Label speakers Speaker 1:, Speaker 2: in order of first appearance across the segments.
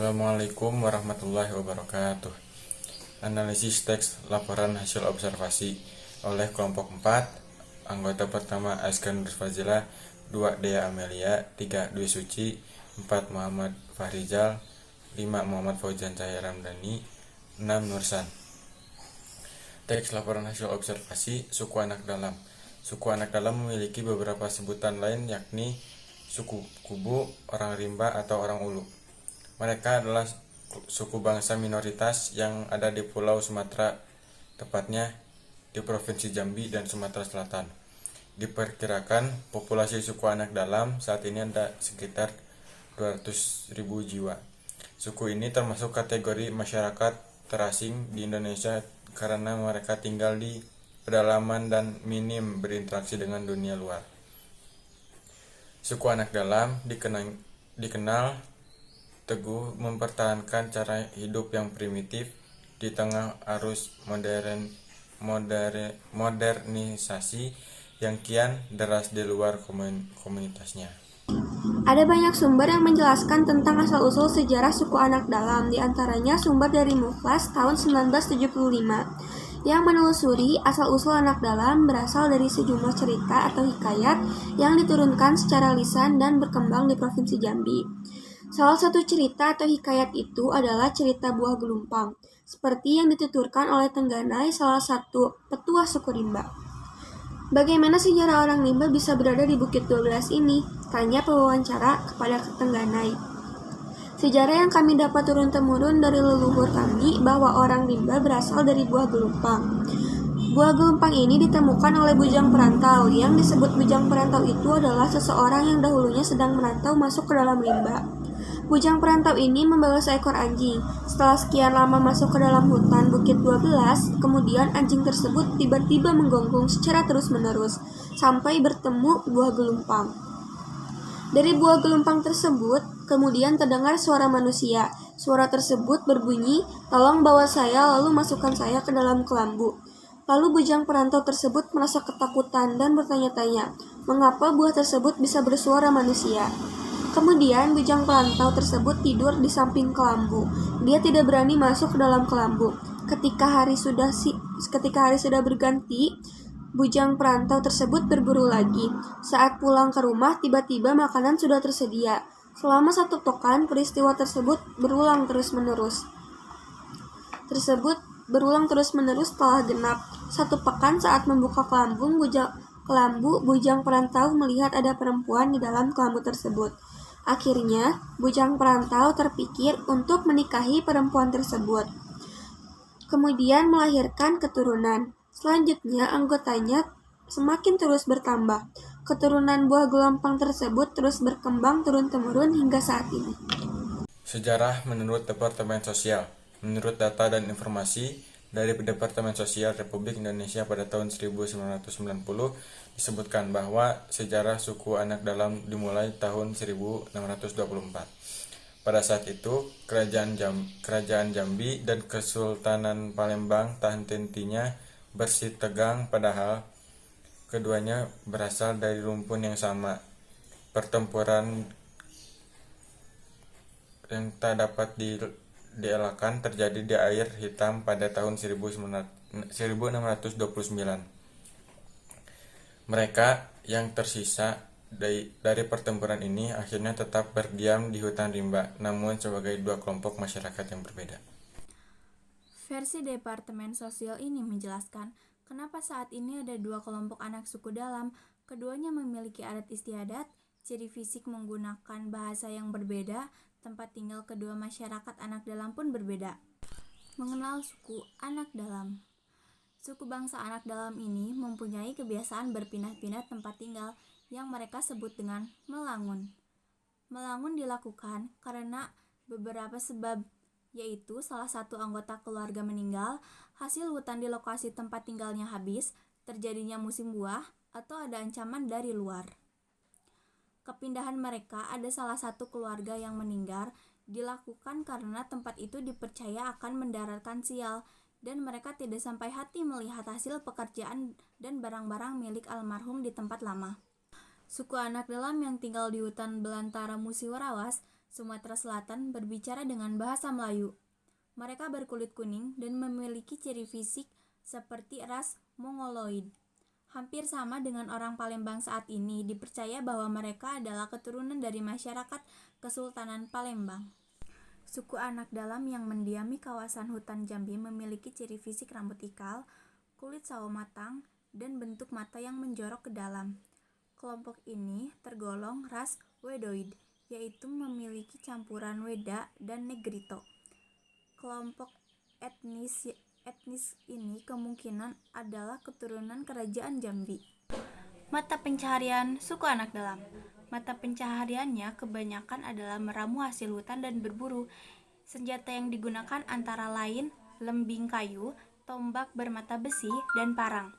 Speaker 1: Assalamualaikum warahmatullahi wabarakatuh. Analisis teks laporan hasil observasi oleh kelompok 4. Anggota pertama Aska Nur Fazila, 2 Dea Amelia, 3 Dwi Suci, 4 Muhammad Fahrizal, 5 Muhammad Fauzan Cahaya Ramdhani, 6 Nursan. Teks laporan hasil observasi suku anak dalam. Suku anak dalam memiliki beberapa sebutan lain, yakni suku Kubu, orang Rimba, atau orang Ulu. Mereka adalah suku bangsa minoritas yang ada di Pulau Sumatera, tepatnya di Provinsi Jambi dan Sumatera Selatan. Diperkirakan populasi suku anak dalam saat ini ada sekitar 200.000 jiwa. Suku ini termasuk kategori masyarakat terasing di Indonesia karena mereka tinggal di pedalaman dan minim berinteraksi dengan dunia luar. Suku anak dalam dikenal teguh mempertahankan cara hidup yang primitif di tengah arus modernisasi yang kian deras di luar komunitasnya.
Speaker 2: Ada banyak sumber yang menjelaskan tentang asal-usul sejarah suku anak dalam, di antaranya sumber dari Mukhlas tahun 1975 yang menelusuri asal-usul anak dalam berasal dari sejumlah cerita atau hikayat yang diturunkan secara lisan dan berkembang di Provinsi Jambi. Salah satu cerita atau hikayat itu adalah cerita Buah Gelumpang, seperti yang dituturkan oleh Tengganai, salah satu petuah suku Rimba. Bagaimana sejarah orang Rimba bisa berada di Bukit 12 ini? Tanya pewawancara kepada Tengganai. Sejarah yang kami dapat turun-temurun dari leluhur kami bahwa orang Rimba berasal dari Buah Gelumpang. Buah gelumpang ini ditemukan oleh bujang perantau. Yang disebut bujang perantau itu adalah seseorang yang dahulunya sedang merantau masuk ke dalam rimba. Bujang perantau ini membawa seekor anjing. Setelah sekian lama masuk ke dalam hutan Bukit 12, kemudian anjing tersebut tiba-tiba menggonggong secara terus-menerus sampai bertemu buah gelumpang. Dari buah gelumpang tersebut, kemudian terdengar suara manusia. Suara tersebut berbunyi, "Tolong bawa saya, lalu masukkan saya ke dalam kelambu." Lalu bujang perantau tersebut merasa ketakutan dan bertanya-tanya, mengapa buah tersebut bisa bersuara manusia. Kemudian bujang perantau tersebut tidur di samping kelambu. Dia tidak berani masuk ke dalam kelambu. Ketika hari sudah berganti, bujang perantau tersebut berburu lagi. Saat pulang ke rumah, tiba-tiba makanan sudah tersedia. Selama 1 pekan, peristiwa tersebut berulang terus-menerus setelah genap 1 pekan. Saat membuka kelambu, bujang perantau melihat ada perempuan di dalam kelambu tersebut. Akhirnya, bujang perantau terpikir untuk menikahi perempuan tersebut, kemudian melahirkan keturunan. Selanjutnya, anggotanya semakin terus bertambah. Keturunan buah gelompang tersebut terus berkembang turun-temurun hingga saat ini.
Speaker 1: Sejarah menurut Departemen Sosial. Menurut data dan informasi dari Departemen Sosial Republik Indonesia pada tahun 1990, disebutkan bahwa sejarah suku anak dalam dimulai tahun 1624. Pada saat itu, Kerajaan Jambi dan Kesultanan Palembang tak henti-hentinya bersitegang, padahal keduanya berasal dari rumpun yang sama. Pertempuran yang tak dapat dielakkan terjadi di Air Hitam pada tahun 1629. Mereka yang tersisa dari pertempuran ini akhirnya tetap berdiam di hutan rimba, namun sebagai 2 kelompok masyarakat yang berbeda.
Speaker 3: Versi Departemen Sosial ini menjelaskan kenapa saat ini ada 2 kelompok anak suku dalam. Keduanya memiliki adat istiadat, ciri fisik menggunakan bahasa yang berbeda, tempat tinggal kedua masyarakat anak dalam pun berbeda. Mengenal suku anak dalam. Suku bangsa anak dalam ini mempunyai kebiasaan berpindah-pindah tempat tinggal yang mereka sebut dengan melangun. Melangun dilakukan karena beberapa sebab, yaitu salah satu anggota keluarga meninggal, hasil hutan di lokasi tempat tinggalnya habis, terjadinya musim buah, atau ada ancaman dari luar. Kepindahan mereka ada salah satu keluarga yang meninggal dilakukan karena tempat itu dipercaya akan mendaratkan sial, dan mereka tidak sampai hati melihat hasil pekerjaan dan barang-barang milik almarhum di tempat lama. Suku anak dalam yang tinggal di hutan belantara Musiwarawas Sumatera Selatan berbicara dengan bahasa Melayu. Mereka berkulit kuning dan memiliki ciri fisik seperti ras Mongoloid. Hampir sama dengan orang Palembang saat ini, dipercaya bahwa mereka adalah keturunan dari masyarakat Kesultanan Palembang. Suku anak dalam yang mendiami kawasan hutan Jambi memiliki ciri fisik rambut ikal, kulit sawo matang, dan bentuk mata yang menjorok ke dalam. Kelompok ini tergolong ras Wedoid, yaitu memiliki campuran Weda dan Negrito. Kelompok etnis ini kemungkinan adalah keturunan kerajaan Jambi. Mata pencaharian suku anak dalam. Mata pencahariannya kebanyakan adalah meramu hasil hutan dan berburu. Senjata yang digunakan antara lain lembing kayu, tombak bermata besi, dan parang.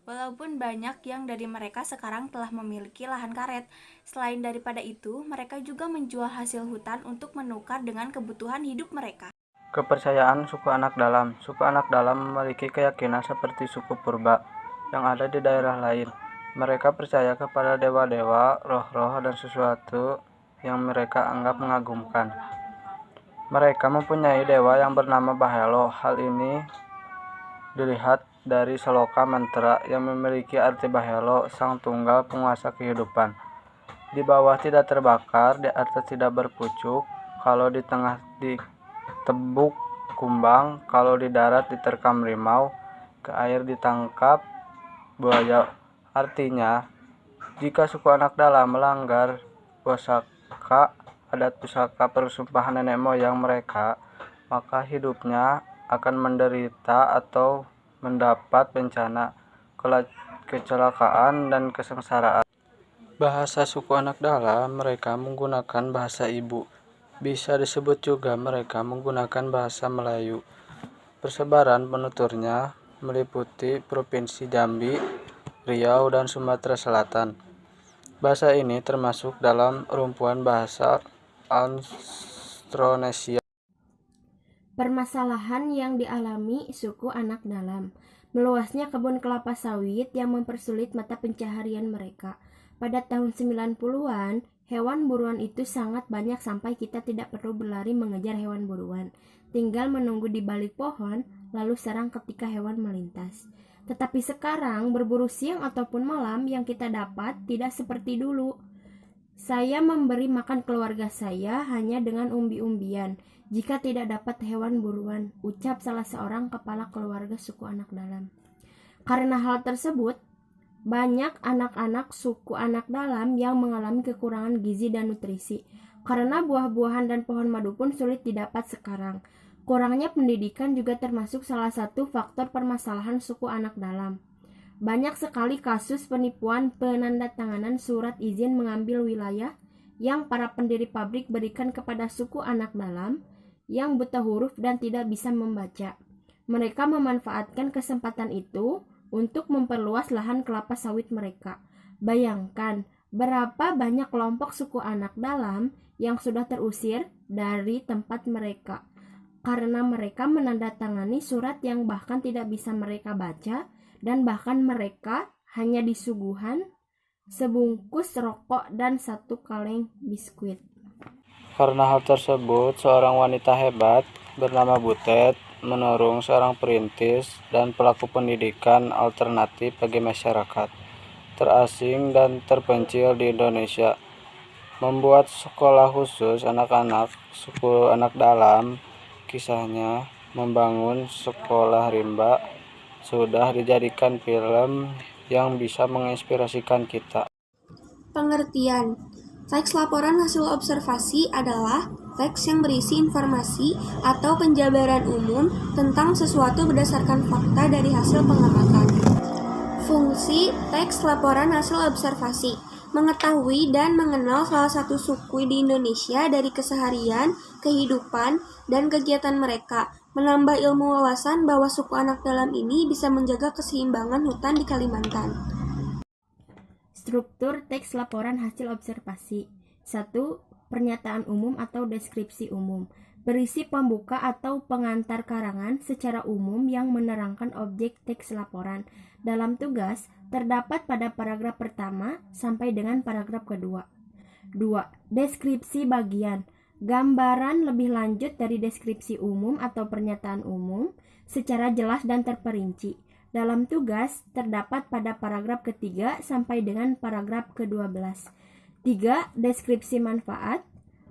Speaker 3: Walaupun banyak yang dari mereka sekarang telah memiliki lahan karet, selain daripada itu, mereka juga menjual hasil hutan untuk menukar dengan kebutuhan hidup mereka.
Speaker 4: Kepercayaan suku anak dalam. Suku anak dalam memiliki keyakinan seperti suku purba yang ada di daerah lain. Mereka percaya kepada dewa-dewa, roh-roh, dan sesuatu yang mereka anggap mengagumkan. Mereka mempunyai dewa yang bernama Bahelo. Hal ini dilihat dari Saloka Mantra yang memiliki arti Bahelo, sang tunggal penguasa kehidupan. Di bawah tidak terbakar, di atas tidak berpucuk, kalau di tengah ditebuk kumbang, kalau di darat diterkam rimau, ke air ditangkap buaya. Artinya, jika suku anak dalam melanggar pusaka, adat pusaka persumpahan nenek moyang mereka, maka hidupnya akan menderita atau mendapat bencana, kecelakaan, dan kesengsaraan. Bahasa suku anak dalam, mereka menggunakan bahasa ibu. Bisa disebut juga mereka menggunakan bahasa Melayu. Persebaran penuturnya meliputi Provinsi Jambi, Riau, dan Sumatera Selatan. Bahasa ini termasuk dalam rumpuan bahasa Austronesia.
Speaker 5: Permasalahan yang dialami suku anak dalam. Meluasnya kebun kelapa sawit yang mempersulit mata pencaharian mereka. Pada tahun 90-an, hewan buruan itu sangat banyak sampai kita tidak perlu berlari mengejar hewan buruan. Tinggal menunggu di balik pohon, lalu serang ketika hewan melintas. Tetapi sekarang berburu siang ataupun malam yang kita dapat tidak seperti dulu. Saya memberi makan keluarga saya hanya dengan umbi-umbian jika tidak dapat hewan buruan, ucap salah seorang kepala keluarga suku anak dalam. Karena hal tersebut, banyak anak-anak suku anak dalam yang mengalami kekurangan gizi dan nutrisi. Karena buah-buahan dan pohon madu pun sulit didapat sekarang. Kurangnya pendidikan juga termasuk salah satu faktor permasalahan suku anak dalam. Banyak sekali kasus penipuan penandatanganan surat izin mengambil wilayah yang para pendiri pabrik berikan kepada suku anak dalam yang buta huruf dan tidak bisa membaca. Mereka memanfaatkan kesempatan itu untuk memperluas lahan kelapa sawit mereka. Bayangkan berapa banyak kelompok suku anak dalam yang sudah terusir dari tempat mereka karena mereka menandatangani surat yang bahkan tidak bisa mereka baca, dan bahkan mereka hanya disuguhan sebungkus rokok dan satu kaleng biskuit.
Speaker 4: Karena hal tersebut, seorang wanita hebat bernama Butet menurung seorang perintis dan pelaku pendidikan alternatif bagi masyarakat terasing dan terpencil di Indonesia, membuat sekolah khusus anak-anak suku anak dalam. Kisahnya membangun sekolah rimba sudah dijadikan film yang bisa menginspirasikan kita.
Speaker 2: Pengertian. Teks laporan hasil observasi adalah teks yang berisi informasi atau penjabaran umum tentang sesuatu berdasarkan fakta dari hasil pengamatan. Fungsi teks laporan hasil observasi: mengetahui dan mengenal salah satu suku di Indonesia dari keseharian, kehidupan, dan kegiatan mereka, menambah ilmu wawasan bahwa suku anak dalam ini bisa menjaga keseimbangan hutan di Kalimantan.
Speaker 5: Struktur teks laporan hasil observasi. 1. Pernyataan umum atau deskripsi umum. Berisi pembuka atau pengantar karangan secara umum yang menerangkan objek teks laporan. Dalam tugas, terdapat pada paragraf pertama sampai dengan paragraf kedua. 2. Deskripsi bagian. Gambaran lebih lanjut dari deskripsi umum atau pernyataan umum secara jelas dan terperinci. Dalam tugas terdapat pada paragraf ketiga sampai dengan paragraf ke-12. 3. Deskripsi manfaat.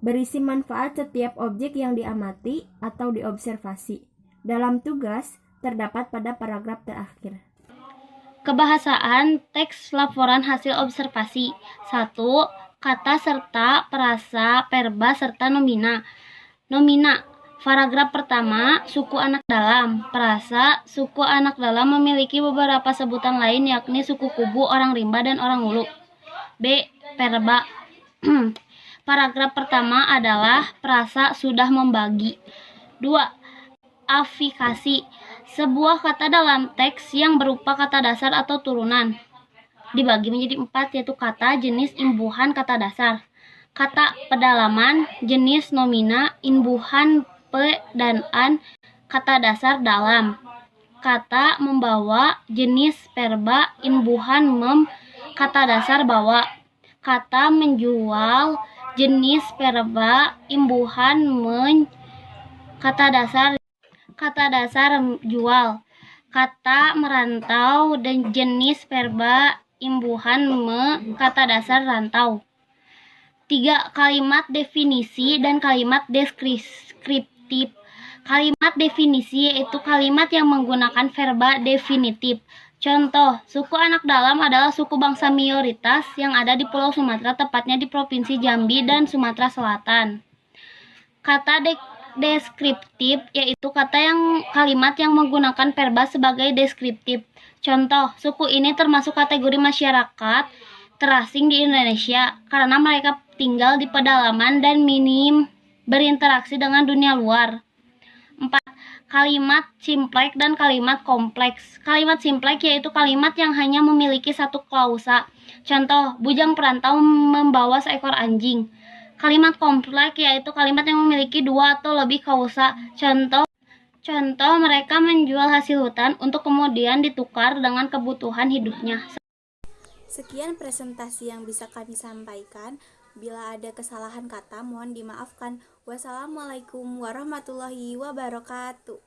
Speaker 5: Berisi manfaat setiap objek yang diamati atau diobservasi. Dalam tugas terdapat pada paragraf terakhir.
Speaker 6: Kebahasaan teks laporan hasil observasi. 1. Kata serta perasa, verba, serta nomina. Nomina. Paragraf pertama, suku anak dalam. Perasa, suku anak dalam memiliki beberapa sebutan lain yakni suku Kubu, orang Rimba, dan orang Hulu. B. Verba. Paragraf pertama adalah perasa sudah membagi. 2. Afikasi. Sebuah kata dalam teks yang berupa kata dasar atau turunan. Dibagi menjadi 4, yaitu kata, jenis, imbuhan, kata dasar. Kata pedalaman, jenis nomina, imbuhan pe dan an, kata dasar dalam. Kata membawa, jenis verba, imbuhan mem, kata dasar bawa. Kata menjual, jenis verba, imbuhan men, kata dasar jual. Kata merantau dan jenis verba, imbuhan me, kata dasar rantau. 3. Kalimat definisi dan kalimat deskriptif. Kalimat definisi yaitu kalimat yang menggunakan verba definitif. Contoh, suku anak dalam adalah suku bangsa mayoritas yang ada di Pulau Sumatera, tepatnya di Provinsi Jambi dan Sumatera Selatan. Kata deskriptif yaitu kalimat yang menggunakan verba sebagai deskriptif. Contoh, suku ini termasuk kategori masyarakat terasing di Indonesia karena mereka tinggal di pedalaman dan minim berinteraksi dengan dunia luar. 4. Kalimat simpleks dan kalimat kompleks. Kalimat simpleks yaitu kalimat yang hanya memiliki satu klausa. Contoh, bujang perantau membawa seekor anjing. Kalimat kompleks yaitu kalimat yang memiliki 2 atau lebih klausa. Contoh, mereka menjual hasil hutan untuk kemudian ditukar dengan kebutuhan hidupnya.
Speaker 3: Sekian presentasi yang bisa kami sampaikan. Bila ada kesalahan kata, mohon dimaafkan. Wassalamualaikum warahmatullahi wabarakatuh.